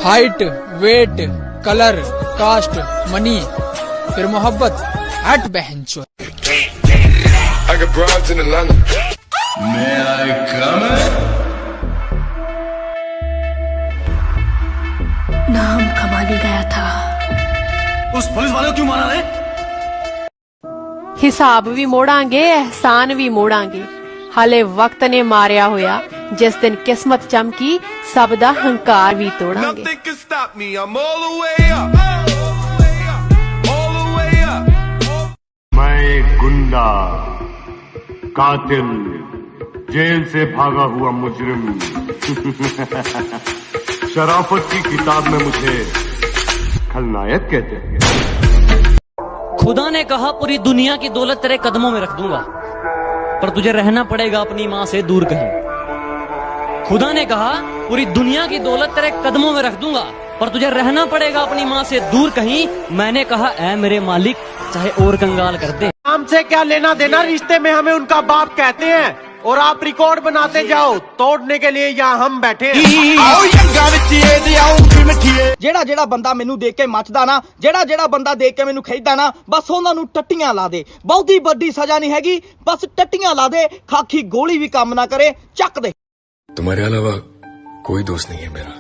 Height, weight, colour, caste, money, फिर मोहब्बत, हट बहनचोद। नाम कमाने गया था। उस पुलिस वाले को क्यों मारा रे? हिसाब भी मोड़ांगे, एहसान भी मोड़ांगे। हाले वक्त ने मारिया होया, जिस दिन किस्मत चमकी, सब दा हंकार भी तोड़ांगे। मैं एक गुंडा, कातिल, जेल से भागा हुआ मुजरिम। शराफत की किताब में मुझे खलनायक कहते हैं। खुदा ने कहा पूरी दुनिया की दौलत तेरे कदमों में रख दूंगा, पर तुझे रहना पड़ेगा अपनी माँ से दूर कहीं। खुदा ने कहा पूरी दुनिया की दौलत तेरे कदमों में रख दूंगा, पर तुझे रहना पड़ेगा अपनी माँ से दूर कहीं। मैंने कहा ऐ मेरे मालिक, चाहे और कंगाल कर दे। हमसे क्या लेना देना, रिश्ते में हमें उनका बाप कहते हैं, और आप रिकॉर्ड बनाते जाओ, तोड़ने के लिए यहाँ हम बैठे हैं। ਜਿਹੜਾ ਜਿਹੜਾ ਬੰਦਾ ਮੈਨੂੰ ਦੇਖ ਕੇ ਮੱਚਦਾ ਨਾ, ਜਿਹੜਾ ਜਿਹੜਾ ਬੰਦਾ ਦੇਖ ਕੇ ਮੈਨੂੰ ਖਿੱਚਦਾ ਨਾ, ਬਸ ਉਹਨਾਂ ਨੂੰ ਟੱਟੀਆਂ ਲਾ ਦੇ। ਬਹੁਤੀ ਵੱਡੀ ਸਜ਼ਾ ਨਹੀਂ हैगी, बस टट्टियां ला दे। खाकी गोली भी काम ना करे, चक दे। तुम्हारे अलावा कोई दोस्त नहीं है मेरा।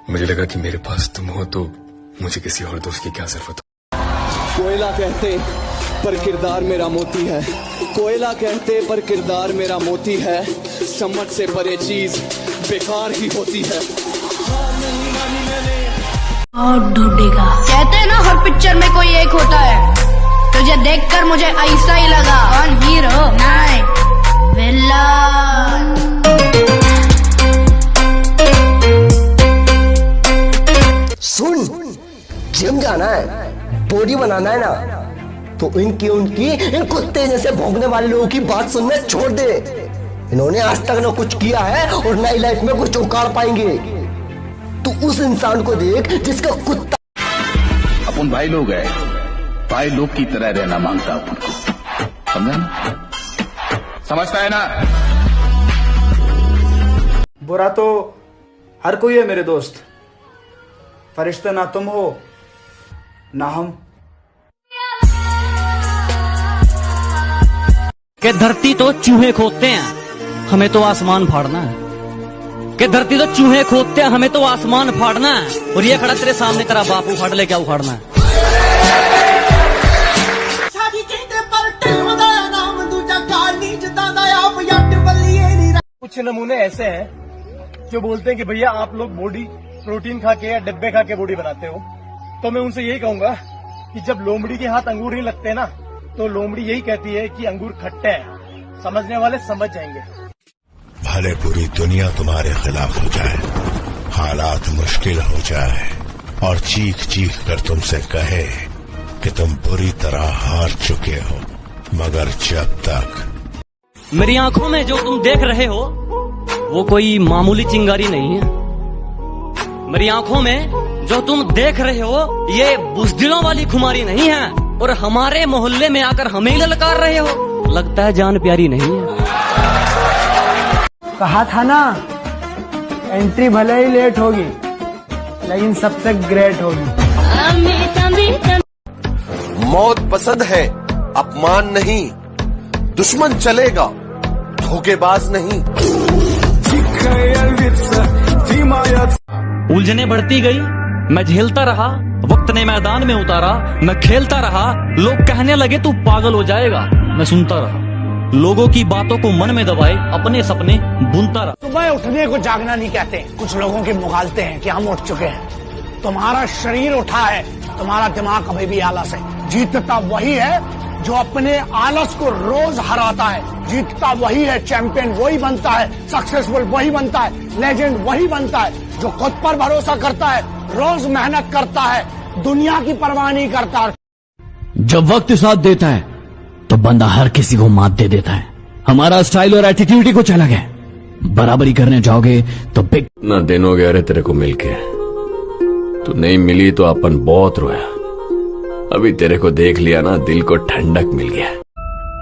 मुझे लगा कि मेरे पास तुम हो तो मुझे किसी और दोस्त की क्या जरूरत हो। कोयला कहते पर किरदार मेरा मोती है, कोयला कहते पर किरदार मेरा मोती है। समझ से परे चीज बेकार ही होती है। और ढूंढेगा। कहते हैं ना हर पिक्चर में कोई एक होता है, तुझे देखकर मुझे ऐसा ही लगा। कौन हीरो? नहीं, विलन। सुन, जिम जाना है, बॉडी बनाना है ना, तो उनकी इन कुत्ते जैसे भौंकने वाले लोगों की बात सुनना छोड़ दे। इन्होंने आज तक ना कुछ किया है और नई लाइफ में कुछ उखाड़ पाएंगे। तू उस इंसान को देख जिसका कुत्ता। अपन भाई लोग है, भाई लोग की तरह रहना मांगता अपन को, समझा ना? समझता है ना? बुरा तो हर कोई है मेरे दोस्त, फरिश्ता ना तुम हो ना हम। कि धरती तो चूहे खोदते हैं, हमें तो आसमान फाड़ना है। कि धरती तो चूहे खोदते हैं, हमें तो आसमान फाड़ना है। और ये खड़ा तेरे सामने तेरा बाप उखाड़ ले, क्या उखाड़ना है? कुछ नमूने ऐसे हैं जो बोलते हैं कि भैया आप लोग बॉडी प्रोटीन खा के या डिब्बे खा के बॉडी बनाते हो। तो मैं उनसे यही कहूंगा कि जब लोमड़ी के हाथ अंगूर नहीं लगते ना, तो लोमड़ी यही कहती है कि अंगूर खट्टे हैं। समझने वाले समझ जाएंगे। भले पूरी दुनिया तुम्हारे खिलाफ हो जाए, हालात मुश्किल हो जाए और चीख चीख कर तुमसे कहे कि तुम बुरी तरह हार चुके हो, मगर जब तक मेरी आंखों में जो तुम देख रहे हो वो कोई मामूली चिंगारी नहीं है। मेरी आंखों में जो तुम देख रहे हो ये बुज़दिलों वाली खुमारी नहीं है। और हमारे मोहल्ले में आकर हमें ललकार रहे हो, लगता है जान प्यारी नहीं है। कहा था ना, एंट्री भले ही लेट होगी लेकिन सबसे ग्रेट होगी। मौत पसंद है, अपमान नहीं। दुश्मन चलेगा, धोखेबाज नहीं। उलझने बढ़ती गई, मैं झेलता रहा। वक्त ने मैदान में उतारा, मैं खेलता रहा। लोग कहने लगे तू पागल हो जाएगा, मैं सुनता रहा। लोगों की बातों को मन में दबाए, अपने सपने बुनता रहा। सुबह उठने को जागना नहीं कहते, कुछ लोगों के मुगालते हैं कि हम उठ चुके हैं। तुम्हारा शरीर उठा है, तुम्हारा दिमाग अभी भी आलस है। जीतता वही है जो अपने आलस को रोज हराता है। जीतता वही है, चैंपियन वही बनता है, सक्सेसफुल वही बनता है, लेजेंड वही बनता है जो खुद पर भरोसा करता है, रोज मेहनत करता है, दुनिया की परवाह नहीं करता। जब वक्त साथ देता है तो तो बंदा हर किसी को मात दे देता है। हमारा स्टाइल और एटीट्यूड ही कुछ अलग है। बराबरी करने जाओगे तो बिग ना दिन हो गया रे तेरे को मिलके, तू नहीं मिली तो अपन बहुत रोया। अभी तेरे को देख लिया ना, दिल को ठंडक मिल गया।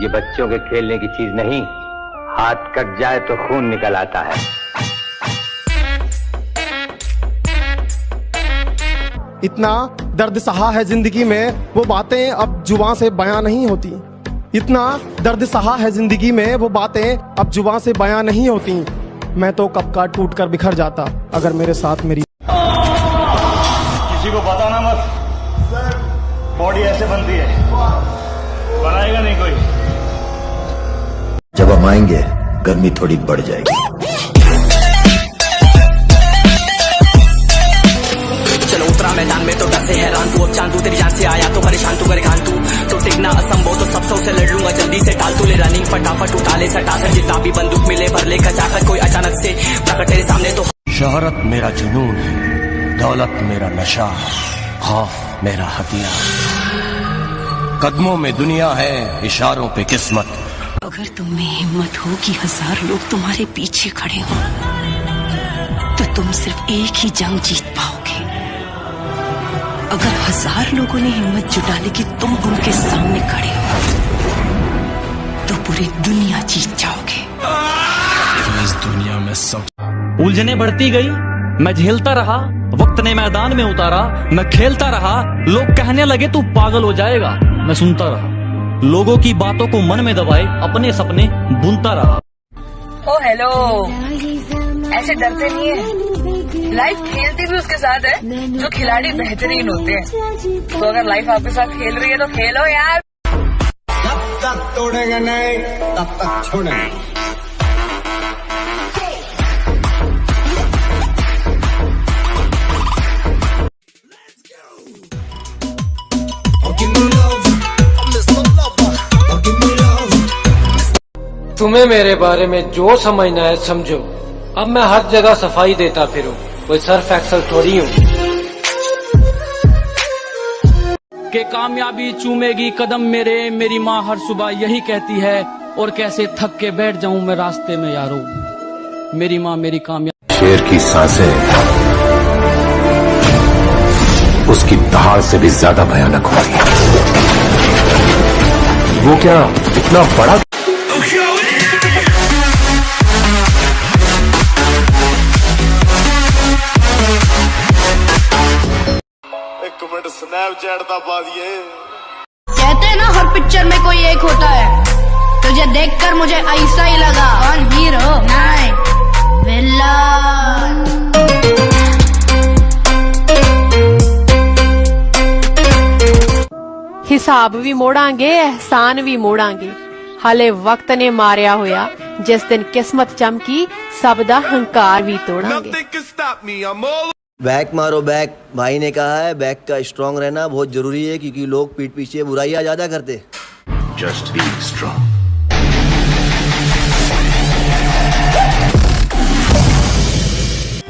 ये बच्चों के खेलने की चीज नहीं, हाथ कट जाए तो खून निकल आता है। इतना दर्द सहा है जिंदगी में, वो बातें अब जुबान से बयां नहीं होती। इतना दर्द सहा है जिंदगी में, वो बातें अब जुबान से बयां नहीं होती। मैं तो कब का टूट कर बिखर जाता अगर मेरे साथ मेरी। किसी को पता ना मत, बॉडी ऐसे बनती है, बनाएगा नहीं कोई। जब हम आएंगे गर्मी थोड़ी बढ़ जाएगी। चलो उतरा मैदान में तो डर से हैरान तू, अब चांदू तेरी जान से आया तो परेशान तू, करे घान तू तो टिकना असंभव, तो सब से लड़ लूंगा जल्दी से। टाल तू ले रनिंग फटाफट उठा ले सटाकर, जितना भी बंदूक मिले भर ले खचाकर, कोई अचानक से प्रकट तेरे सामने तो। शोहरत मेरा जुनून है, दौलत मेरा नशा, खौफ मेरा हथियार। कदमों में दुनिया है, इशारों पे किस्मत। अगर तुम में हिम्मत हो कि 1000 लोग तुम्हारे पीछे खड़े हो तो तुम सिर्फ एक ही जंग जीत पाओगे। अगर 1000 लोगों ने हिम्मत जुटा ली कि तुम उनके सामने खड़े हो तो पूरी दुनिया जीत जाओगे। तो इस दुनिया में सब उलझने बढ़ती गई, मैं झेलता रहा, वक्त ने मैदान में उतारा, मैं खेलता रहा। लोग कहने लगे तू पागल हो जाएगा, मैं सुनता रहा। लोगों की बातों को मन में दबाए अपने सपने बुनता रहा। ओ हेलो, ऐसे डरते नहीं है, लाइफ खेलती भी उसके साथ है जो खिलाड़ी बेहतरीन होते हैं। तो अगर लाइफ आपके साथ खेल रही है तो खेलो यार। जब तक तोड़ेंगे नहीं तब तक छोड़ेंगे। तुम्हें मेरे बारे में जो समझना है समझो। अब मैं हर जगह सफाई देता फिरूं, कोई सर्फ एक्सल थोड़ी हूँ। के कामयाबी चूमेगी कदम मेरे, मेरी माँ हर सुबह यही कहती है। और कैसे थक के बैठ जाऊं मैं रास्ते में यारो, मेरी माँ मेरी कामयाबी। शेर की सांसें उसकी दहाड़ से भी ज्यादा भयानक होती है। वो क्या इतना बड़ा। एक मिनट स्नैपचैट दा पा दिए। कहते हैं ना हर पिक्चर में कोई एक होता है, तुझे देखकर मुझे ऐसा ही लगा। कौन हीरो? नहीं, विलन। ਹਿਸਾਬ ਵੀ ਮੋੜਾਂਗੇ, ਅਹਿਸਾਨ ਵੀ ਮੋੜਾਂਗੇ। ਹਾਲੇ ਵਕਤ ਨੇ ਮਾਰਿਆ ਹੋਇਆ, ਜਿਸ ਦਿਨ ਕਿਸਮਤ ਚਮਕੀ ਸਭ ਦਾ ਹੰਕਾਰ ਵੀ ਤੋੜਾਂਗੇ। बैक मारो बैक। भाई ने कहा है बैक का स्ट्रांग रहना बहुत जरूरी है, क्योंकि लोग पीठ पीछे बुराइयां ज्यादा करते। Just be strong.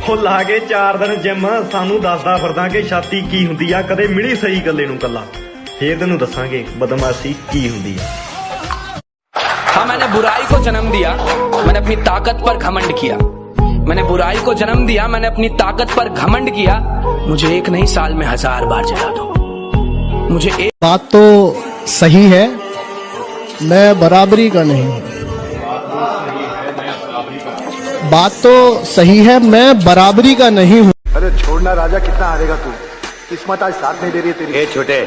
ਉਹ ਲਾ ਕੇ 4 ਦਿਨ ਜਿਮ ਸਾਨੂੰ ਦੱਸਦਾ ਫਿਰਦਾ ਕਿ ਛਾਤੀ ਕੀ ਹੁੰਦੀ ਆ, ਕਦੇ ਮਿਲੀ ਸਹੀ ਗੱਲੇ ਨੂੰ ਕੱਲਾ। ਫੇਰ ਤੈਨੂੰ ਦੱਸਾਂਗੇ ਬਦਮਾਸ਼ੀ ਕੀ ਹੁੰਦੀ ਆ। हाँ, मैंने बुराई को जन्म दिया, मैंने अपनी ताकत पर घमंड किया। मैंने बुराई को जन्म दिया, मैंने अपनी ताकत पर घमंड किया। मुझे एक नहीं साल में 1000 बार जला दो, मुझे एक। बात तो सही है, मैं बराबरी का नहीं हूँ। बात तो सही है, मैं बराबरी का नहीं हूँ। अरे छोड़ना राजा, कितना हारेगा तू? किस्मत आज साथ नहीं दे रही है तेरी। ए छोटे,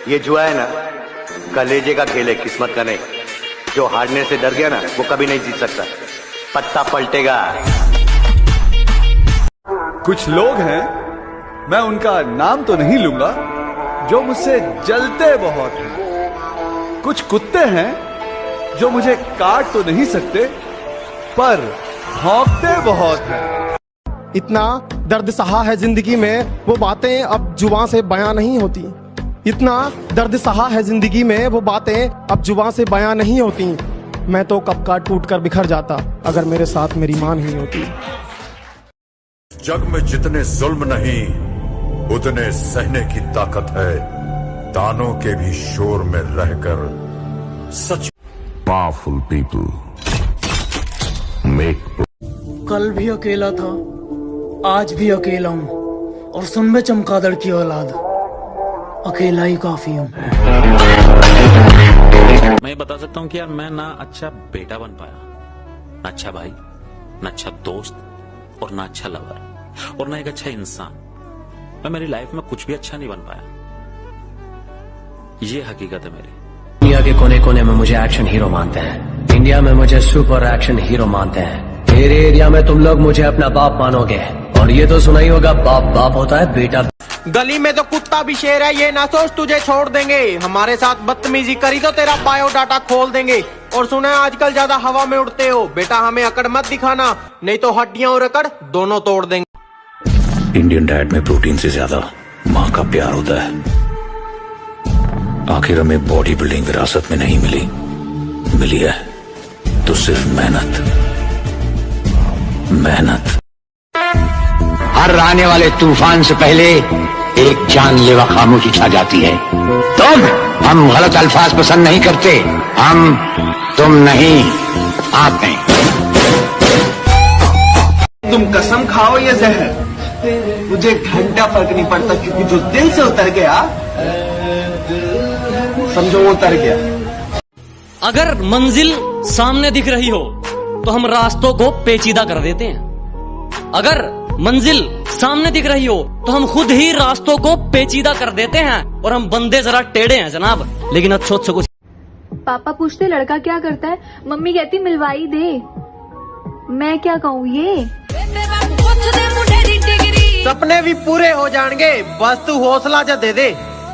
ये जुआ है ना, कलेजे का खेल है, किस्मत का नहीं। जो हारने से डर गया ना वो कभी नहीं जीत सकता, पत्ता पलटेगा। कुछ लोग हैं, मैं उनका नाम तो नहीं लूंगा, जो मुझसे जलते बहुत हैं। कुछ कुत्ते हैं जो मुझे काट तो नहीं सकते पर भौंकते बहुत हैं। इतना दर्द सहा है जिंदगी में, वो बातें अब जुबान से बयां नहीं होती। इतना दर्द सहा है जिंदगी में, वो बातें अब जुबान से बयां नहीं होती। मैं तो कब का टूट कर बिखर जाता अगर मेरे साथ मेरी मां नहीं होती। जग में जितने जुल्म नहीं उतने सहने की ताकत है। तानों के भी शोर में रहकर सच पावरफुल पीपल मेक कल भी अकेला था, आज भी अकेला हूँ, और सुन में चमगादड़ की औलाद, अकेला ही काफी हूँ। मैं ये बता सकता हूँ कि यार मैं ना अच्छा बेटा बन पाया, ना अच्छा भाई, ना अच्छा दोस्त, और ना अच्छा लवर, और ना एक अच्छा इंसान। मैं मेरी लाइफ में कुछ भी अच्छा नहीं बन पाया। ये हकीकत है मेरी। दुनिया के कोने कोने में मुझे एक्शन हीरो मानते हैं, इंडिया में मुझे सुपर एक्शन हीरो मानते हैं। मेरे एरिया में तुम लोग मुझे अपना बाप मानोगे, और ये तो सुना ही होगा, बाप बाप होता है, बेटा। गली में तो कुत्ता भी शेर है, ये ना सोच तुझे छोड़ देंगे। हमारे साथ बदतमीजी करी तो तेरा बायोडाटा खोल देंगे। और सुना है आजकल ज्यादा हवा में उड़ते हो, बेटा हमें अकड़ मत दिखाना, नहीं तो हड्डियां और अकड़ दोनों तोड़ देंगे। इंडियन डाइट में प्रोटीन से ज्यादा माँ का प्यार होता है। आखिर हमें बॉडी बिल्डिंग विरासत में नहीं मिली है तो सिर्फ मेहनत। हर आने वाले तूफान से पहले एक जानलेवा खामोशी छा जाती है। हम गलत अल्फाज पसंद नहीं करते, तुम नहीं, आप हैं। तुम कसम खाओ या जहर, मुझे घंटा फर्क नहीं पड़ता, क्योंकि जो दिल से उतर गया समझो वो उतर गया। अगर मंजिल सामने दिख रही हो तो हम रास्तों को पेचीदा कर देते हैं। अगर मंजिल सामने दिख रही हो तो हम खुद ही रास्तों को पेचीदा कर देते हैं, और हम बंदे जरा टेढ़े हैं जनाब, लेकिन अच्छों से कुछ। पापा पूछते लड़का क्या करता है, मम्मी कहती मिलवाई दे। मैं क्या कहूँ ये? सपने भी पूरे हो जाएंगे, बस तू हौसला जा दे दे।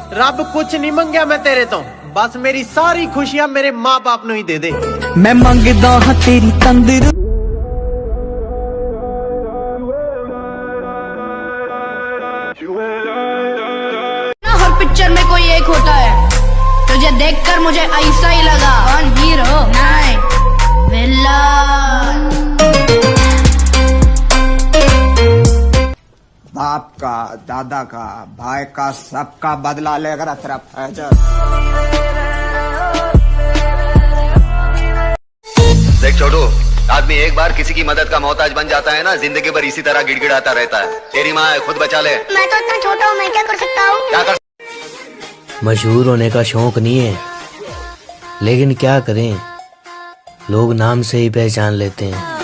रब कुछ नहीं मंगया मैं तेरे तो, बस मेरी सारी खुशियां मेरे माँ बाप ਨੂੰ ही दे दे। मैं मंगदा हाँ तेरी तंदुर। हर पिक्चर में कोई एक होता है, तुझे देखकर मुझे ऐसा ही लगा, कौन हीरो नहीं विलन। बाप का, दादा का, भाई का, सबका बदला लेकर तेरा फैजल। देख छोटू, आदमी एक बार किसी की मदद का मोहताज बन जाता है ना, जिंदगी भर इसी तरह गिड़गिड़ाता रहता है। तेरी माँ है, खुद बचा ले। मैं तो इतना छोटा हूँ, मैं क्या कर सकता हूँ? क्या कर? मशहूर होने का शौक नहीं है, लेकिन क्या करें, लोग नाम से ही पहचान लेते हैं।